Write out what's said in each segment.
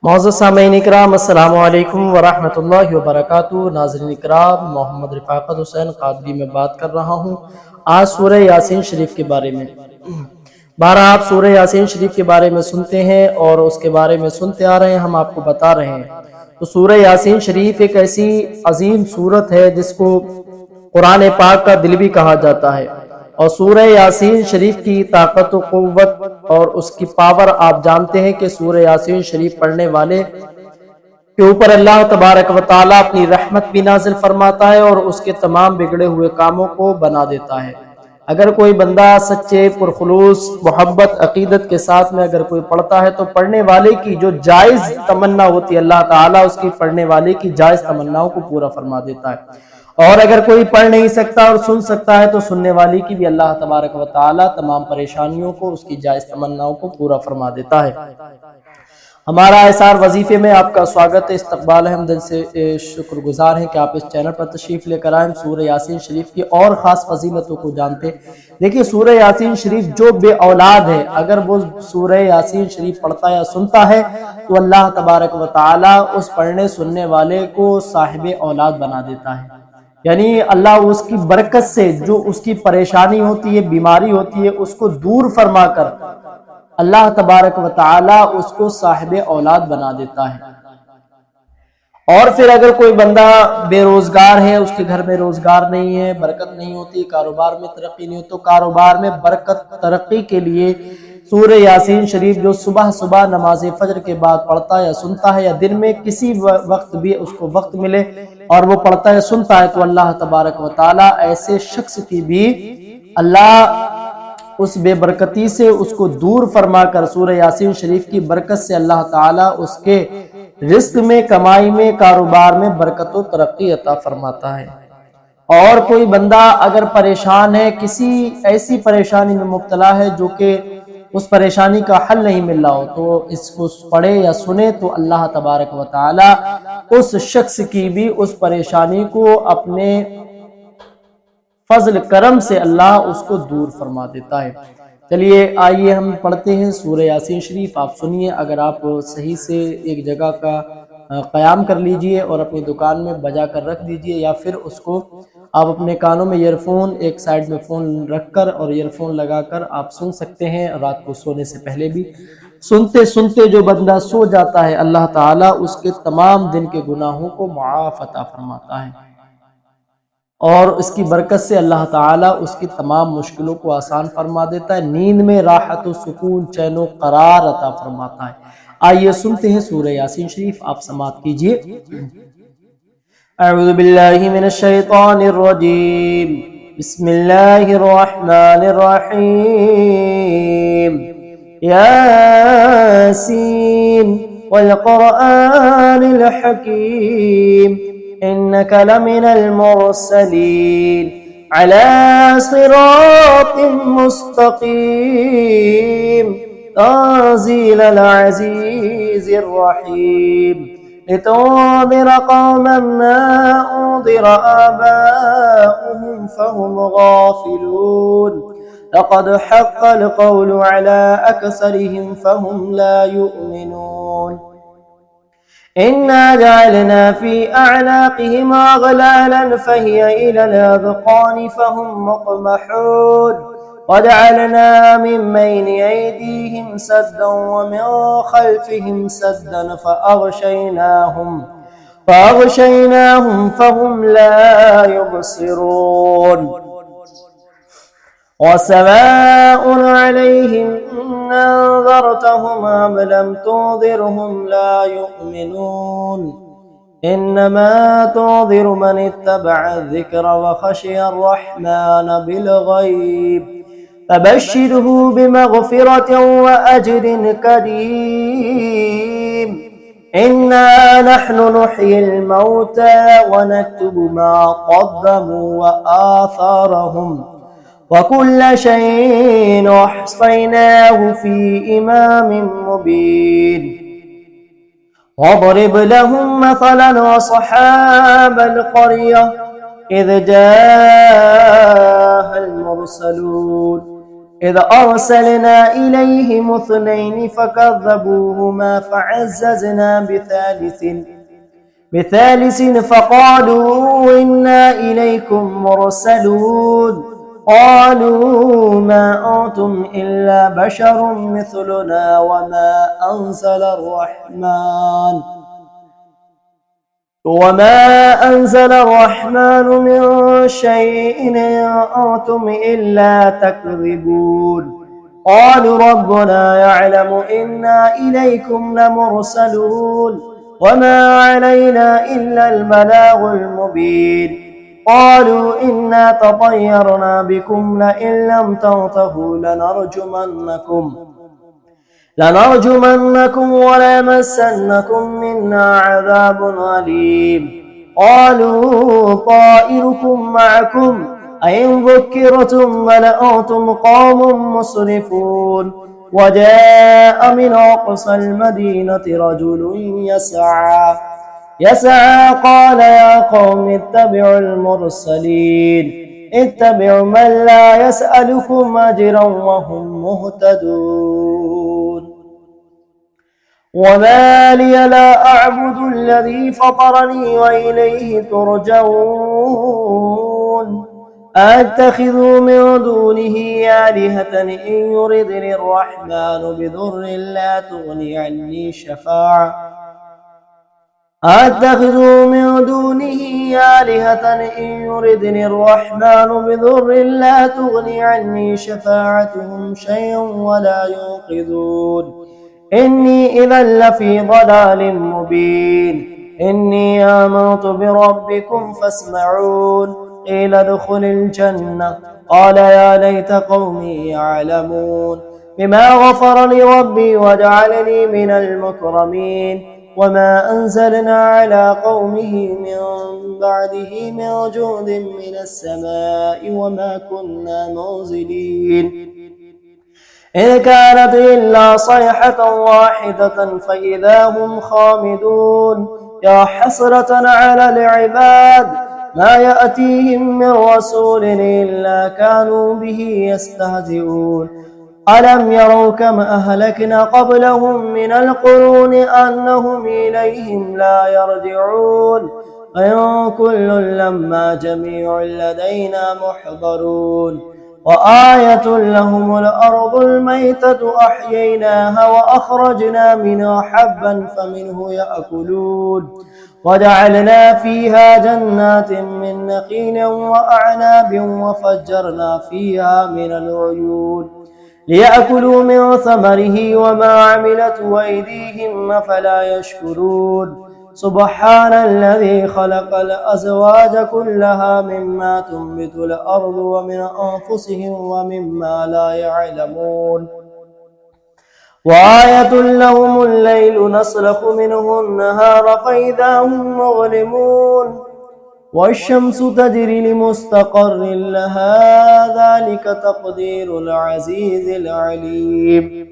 معزز سامعین اکرام، السلام علیکم ورحمۃ اللہ وبرکاتہ۔ ناظرین اکرام، محمد رفاقت حسین قادری میں بات کر رہا ہوں آج سورہ یاسین شریف کے بارے میں۔ بارہ آپ سورہ یاسین شریف کے بارے میں سنتے ہیں اور اس کے بارے میں سنتے آ رہے ہیں، ہم آپ کو بتا رہے ہیں۔ تو سورہ یاسین شریف ایک ایسی عظیم سورت ہے جس کو قرآن پاک کا دل بھی کہا جاتا ہے، اور سورہ یاسین شریف کی طاقت و قوت اور اس کی پاور آپ جانتے ہیں کہ سورہ یاسین شریف پڑھنے والے کے اوپر اللہ تبارک و تعالیٰ اپنی رحمت بھی نازل فرماتا ہے اور اس کے تمام بگڑے ہوئے کاموں کو بنا دیتا ہے۔ اگر کوئی بندہ سچے پرخلوص محبت عقیدت کے ساتھ میں اگر کوئی پڑھتا ہے تو پڑھنے والے کی جو جائز تمنا ہوتی ہے اللہ تعالیٰ اس کی پڑھنے والے کی جائز تمناؤں کو پورا فرما دیتا ہے، اور اگر کوئی پڑھ نہیں سکتا اور سن سکتا ہے تو سننے والی کی بھی اللہ تبارک و تعالیٰ تمام پریشانیوں کو اس کی جائز تمناؤں کو پورا فرما دیتا ہے۔ ہمارا احسار وظیفے میں آپ کا سواگت ہے، استقبال ہے۔ ہم دل سے شکر گزار ہیں کہ آپ اس چینل پر تشریف لے کر آئیں، سورہ یاسین شریف کی اور خاص فضیلتوں کو جانتے ہیں۔ دیکھیے سورہ یاسین شریف جو بے اولاد ہے اگر وہ سورہ یاسین شریف پڑھتا یا سنتا ہے تو اللہ تبارک و تعالیٰ اس پڑھنے سننے والے کو صاحب اولاد بنا دیتا ہے، یعنی اللہ اس کی برکت سے جو اس کی پریشانی ہوتی ہے، بیماری ہوتی ہے، اس کو دور فرما کر اللہ تبارک و تعالی اس کو صاحب اولاد بنا دیتا ہے۔ اور پھر اگر کوئی بندہ بے روزگار ہے، اس کے گھر میں روزگار نہیں ہے، برکت نہیں ہوتی، کاروبار میں ترقی نہیں ہوتی، تو کاروبار میں برکت ترقی کے لیے سورہ یاسین شریف جو صبح صبح نماز فجر کے بعد پڑھتا ہے یا سنتا ہے، یا دن میں کسی وقت بھی اس کو وقت ملے اور وہ پڑھتا ہے سنتا ہے، تو اللہ تبارک و تعالی ایسے شخص کی بھی اللہ اس بے برکتی سے اس کو دور فرما کر سورہ یاسین شریف کی برکت سے اللہ تعالیٰ اس کے رزق میں، کمائی میں، کاروبار میں برکت و ترقی عطا فرماتا ہے۔ اور کوئی بندہ اگر پریشان ہے، کسی ایسی پریشانی میں مبتلا ہے جو کہ اس پریشانی کا حل نہیں مل رہا ہو، تو اس کو پڑھے یا سنے تو اللہ تبارک و تعالی اس شخص کی بھی اس پریشانی کو اپنے فضل کرم سے اللہ اس کو دور فرما دیتا ہے۔ چلیے آئیے ہم پڑھتے ہیں سورہ یاسین شریف، آپ سنیے۔ اگر آپ صحیح سے ایک جگہ کا قیام کر لیجئے اور اپنی دکان میں بجا کر رکھ دیجئے، یا پھر اس کو آپ اپنے کانوں میں ایئر فون ایک سائیڈ میں فون رکھ کر اور ایئر فون لگا کر آپ سن سکتے ہیں، رات کو سونے سے پہلے بھی۔ سنتے سنتے جو بندہ سو جاتا ہے اللہ تعالیٰ اس کے تمام دن کے گناہوں کو معاف عطا فرماتا ہے، اور اس کی برکت سے اللہ تعالیٰ اس کی تمام مشکلوں کو آسان فرما دیتا ہے، نیند میں راحت و سکون، چین و قرار عطا فرماتا ہے۔ آئیے سنتے ہیں سورہ یاسین شریف، آپ سماعت کیجئے۔ اعوذ باللہ من الشیطان الرجیم، بسم اللہ الرحمن الرحیم، یاسین والقرآن الحکیم، إنك لمن المرسلين على صراط مستقيم تنزيل العزيز الرحيم، لتنذر قوما ما أنذر آباؤهم فهم غافلون، لقد حق القول على أكثرهم فهم لا يؤمنون، إنا جعلنا في أعناقهم أغلالا فهي إلى الأذقان فهم مقمحون، وجعلنا من بين أيديهم سدا ومن خلفهم سدا فأغشيناهم فهم لا يبصرون، وسواء عليهم أنذرتهم أم لم تنذرهم لا يؤمنون، إنما تنذر من اتبع الذكر وخشي الرحمن بالغيب، فبشره بمغفرة وأجر كريم، إنا نحن نحيي الموتى ونكتب ما قدموا وآثارهم، وكل شيء أحصيناه في إمام مبين، واضرب لهم مثلا أصحاب القرية إذ جاءها المرسلون إذ أرسلنا إليهم اثنين فكذبوهما فعززنا بثالث فقالوا إنا إليكم مرسلون قالوا ما أنتم إلا بشر مثلنا وما أنزل الرحمن من شيء إن أنتم إلا تكذبون قالوا ربنا يعلم إنا إليكم لمرسلون وما علينا إلا البلاغ المبين قالوا إنا تطيرنا بكم لئن لم تنتهوا لنرجمنكم وليمسنكم منا عذاب أليم قالوا طائركم معكم أئن ذكرتم بل أنتم قوم مسرفون وجاء من أقصى المدينة رجل يسعى قال يا قوم اتبعوا المرسلين اتبعوا من لا يسألكم أجرا وهم مهتدون وما لي لا أعبد الذي فطرني وإليه ترجعون أتخذ من دونه آلهة إن يردني الرحمن بضر لا تغني عني شفاعتهم شيئا ولا ينقذون إني إذا لفي ضلال مبين إني آمنت بربكم فاسمعون قيل ادخل الجنة قال يا ليت قومي يعلمون بما غفر لي ربي وجعلني من المكرمين وما أنزلنا على قومه من بعده من جند من السماء وما كنا منزلين إن كانت إلا صيحة واحدة فإذا هم خامدون يا حسرة على العباد ما يأتيهم من رسول إلا كانوا به يستهزئون ألم يروا كم أهلكنا قبلهم من القرون أنهم إليهم لا يرجعون وإن كل لما جميع لدينا محضرون وآية لهم الأرض الميتة أحييناها وأخرجنا منها حبا فمنه يأكلون وجعلنا فيها جنات من نخيل وأعناب وفجرنا فيها من العيون ليأكلوا من ثمره وما عملته أيديهم أفلا يشكرون سبحان الذي خلق الأزواج كلها مما تنبت الأرض ومن أنفسهم ومما لا يعلمون وآية لهم الليل نسلخ منه النهار فإذا هم مظلمون والشمس تجري لمستقر لها ذلك تقدير العزيز العليم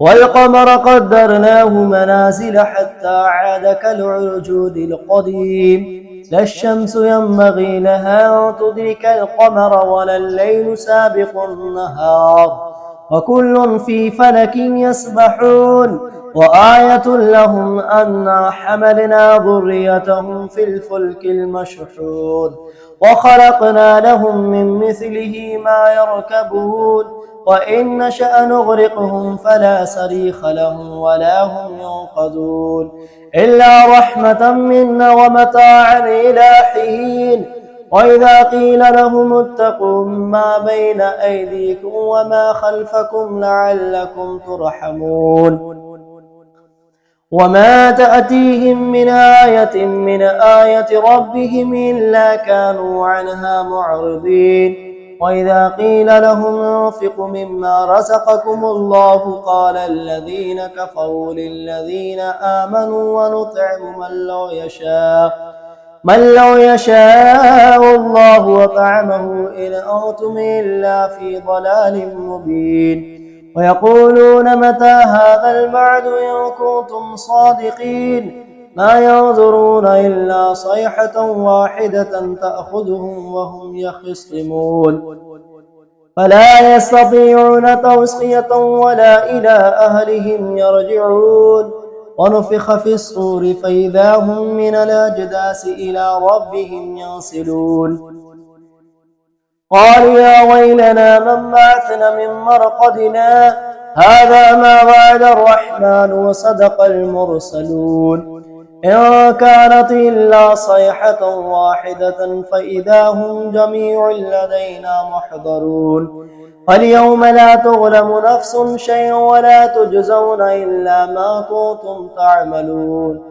والقمر قدرناه منازل حتى عاد كالعرجون القديم لا الشمس ينبغي لها أن تدرك القمر ولا الليل سابق النهار وكل في فلك يسبحون وآية لهم أنا حملنا ذريتهم في الفلك المشحون وخلقنا لهم من مثله ما يركبون وإن نشأ نغرقهم فلا صريخ لهم ولا هم ينقذون إلا رحمة منا ومتاعا إلى حين وإذا قيل لهم اتقوا ما بين أيديكم وما خلفكم لعلكم ترحمون وما تأتيهم من آية ربهم إلا كانوا عنها معرضين وإذا قيل لهم انفقوا مما رزقكم الله قال الذين كفروا للذين آمنوا ونطعم من لو يشاء الله وطعمه إن أنتم إلا في ضلال مبين ويقولون متى هذا الوعد إن كنتم صادقين ما ينظرون إلا صيحة واحدة تأخذهم وهم يخصمون فلا يستطيعون توصية ولا إلى أهلهم يرجعون ونفخ في الصور فإذا هم من الأجداث إلى ربهم ينسلون قالوا يا ويلنا من بعثنا من مرقدنا هذا ما وعد الرحمن وصدق المرسلون إن كانت إلا صيحة واحدة فإذا هم جميع لدينا محضرون فاليوم لا تظلم نفس شيئا ولا تجزون إلا ما كنتم تعملون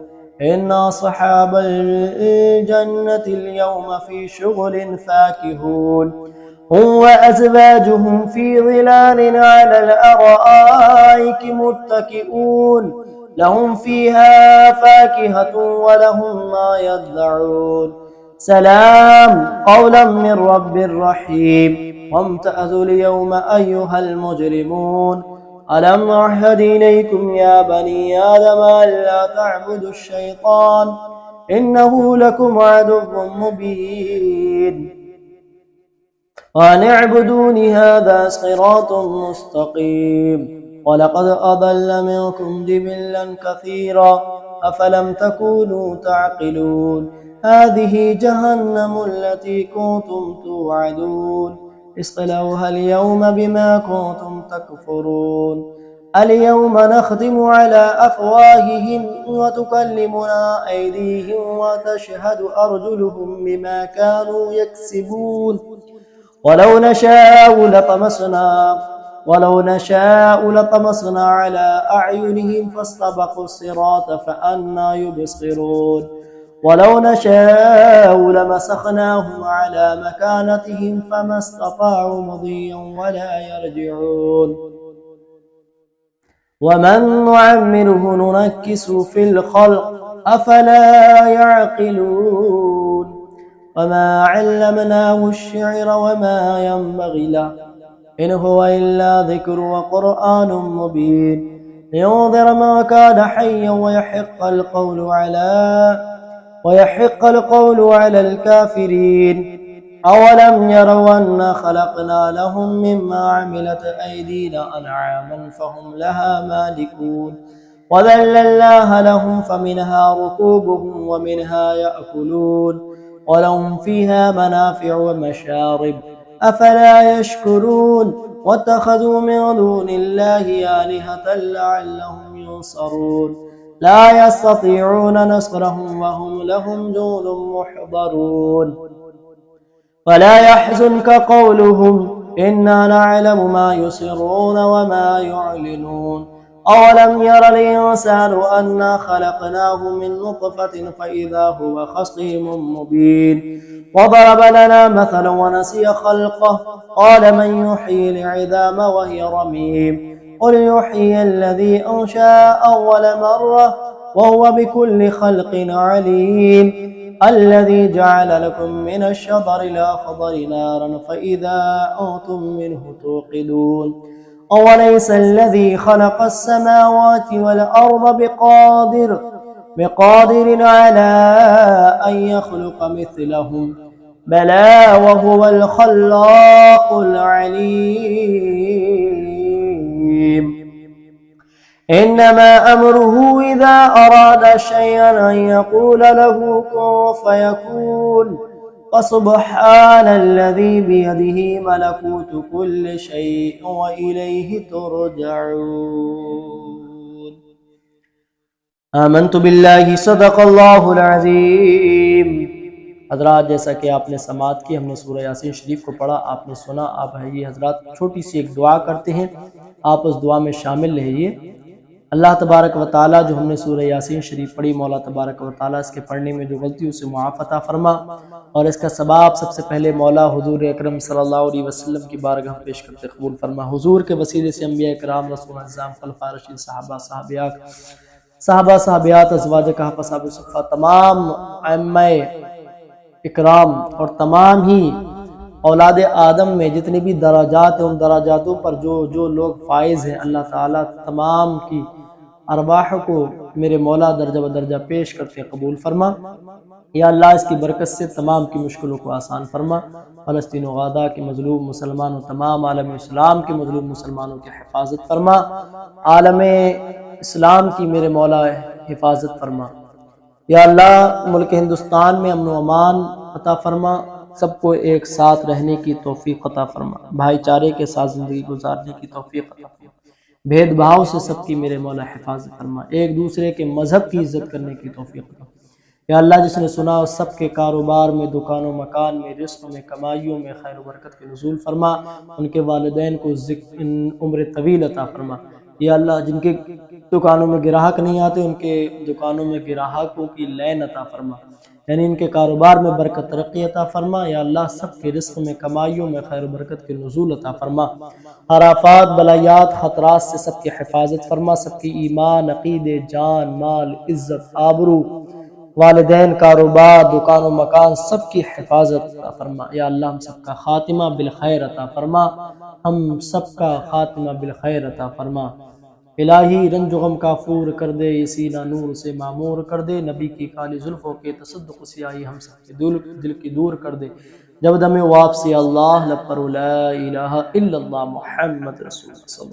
إن أصحاب الجنة اليوم في شغل فاكهون هم وأزواجهم في ظلال على الأرائك متكئون لهم فيها فاكهة ولهم ما يدعون سلام قولا من رب رحيم وامتازوا اليوم أيها المجرمون ألم أعهد إليكم يا بني آدم ألا تعبدوا الشيطان إنه لكم عدو مبين وأن اعبدوني هذا صراط مستقيم ولقد أضل منكم جبلا كثيرا أفلم تكونوا تعقلون هذه جهنم التي كنتم توعدون اصلوها اليوم بما كنتم تكفرون اليوم نختم على أفواههم وتكلمنا أيديهم وتشهد أرجلهم بما كانوا يكسبون ولو نشاء لطمسنا على أعينهم فاستبقوا الصراط فأنى يبصرون ولو نشاء لمسخناهم على مكانتهم فما استطاعوا مضيا ولا يرجعون ومن نعمره ننكس في الخلق أفلا يعقلون وما علمناه الشعر وما ينبغي له إن هو إلا ذكر وقرآن مبين لينذر ما كان حيا ويحق القول على الكافرين أولم يروا أنا خلقنا لهم مما عملت أيدينا أنعاما فهم لها مالكون وذللناها لهم فمنها ركوبهم ومنها يأكلون ولهم فيها منافع ومشارب أفلا يشكرون واتخذوا من دون الله آلهة لعلهم ينصرون لا يستطيعون نصرهم وهم لهم جند محضرون فلا يحزنك قولهم إنا نعلم ما يسرون وما يعلنون أولم ير الإنسان أنا خلقناه من نطفة فإذا هو خصيم مبين وضرب لنا مثلا ونسي خلقه قال من يحيي العظام وهي رميم قل يحيي الذي أنشأ أول مرة وهو بكل خلق عليم الذي جعل لكم من الشجر الأخضر نارا فإذا أنتم منه توقدون أوليس الذي خلق السماوات والأرض بقادر على أن يخلق مثلهم بلى وهو الخلاق العليم إنما أمره إذا أراد شيئا أن يقول له كن فيكون فسبحان الذي بيده ملكوت كل شيء وإليه ترجعون آمنت بالله صدق الله العظيم हजरात जैसा कि आपने समात की हमने सूरह यासीन शरीफ को पढ़ा आपने सुना आप भाई हजरात छोटी सी एक दुआ करते हैं आप उस दुआ में शामिल रहिए अल्लाह तबारक व ताला जो हमने सूरह यासीन शरीफ पढ़ी मौला तबारक व ताला इसके पढ़ने में जो गलती उसे मुआफ़ अता फरमा और इसका सबाब सबसे पहले मौला हुजूर अकरम सल्लल्लाहु अलैहि वसल्लम की बारगाह पेश करते कबूल फरमा हुजूर के वसीले से अंबिया इकराम रसूल अज़्ज़ाम खलफा रशीद साहबा साहबियात अज़वाज कहफ़ा साहब सुफ़ा तमाम अइम्मा इकराम और तमाम ही औलाद आदम में जितने भी दराजात हैं उन दराजातों पर जो लोग फाइज़ हैं अल्लाह ताला तमाम की अरवाह को मेरे मौला दर्जा ब दर्जा पेश करते कबूल फरमा। یا اللہ اس کی برکت سے تمام کی مشکلوں کو آسان فرما، فلسطین و غزہ کے مظلوم مسلمانوں، تمام عالم اسلام کے مظلوم مسلمانوں کی حفاظت فرما، عالم اسلام کی میرے مولا حفاظت فرما۔ یا اللہ ملک ہندوستان میں امن و امان عطا فرما، سب کو ایک ساتھ رہنے کی توفیق عطا فرما، بھائی چارے کے ساتھ زندگی گزارنے کی توفیق عطا فرما، بھید بھاؤ سے سب کی میرے مولا حفاظت فرما، ایک دوسرے کے مذہب کی عزت کرنے کی توفیق عطا فرما۔ یا اللہ جس نے سنا اس سب کے کاروبار میں، دکان و مکان میں، رزق میں، کمائیوں میں خیر و برکت کے نزول فرما، ان کے والدین کو عمر طویل عطا فرما۔ یا اللہ جن کے دکانوں میں گراہک نہیں آتے ان کے دکانوں میں گراہکوں کی لین عطا فرما، یعنی ان کے کاروبار میں برکت ترقی عطا فرما۔ یا اللہ سب کے رزق میں، کمائیوں میں خیر و برکت کے نزول عطا فرما، آفات بلایات خطرات سے سب کی حفاظت فرما، سب کی ایمان، عقیدے، جان، مال، عزت، آبرو، والدین، کاروبار، دکان و مکان سب کی حفاظت عطا فرما۔ یا اللہ ہم سب کا خاتمہ بالخیر عطا فرما، ہم سب کا خاتمہ بالخیر عطا فرما۔ الہی رنج و غم کافور کر دے، یہ سینہ نور سے معمور کر دے، نبی کی کالی زلفوں کے تصدق سیاہی ہم سب کے دل کی دور کر دے، جب دم واپسی اللہ لب پر لا الہ الا اللہ محمد رسول اللہ۔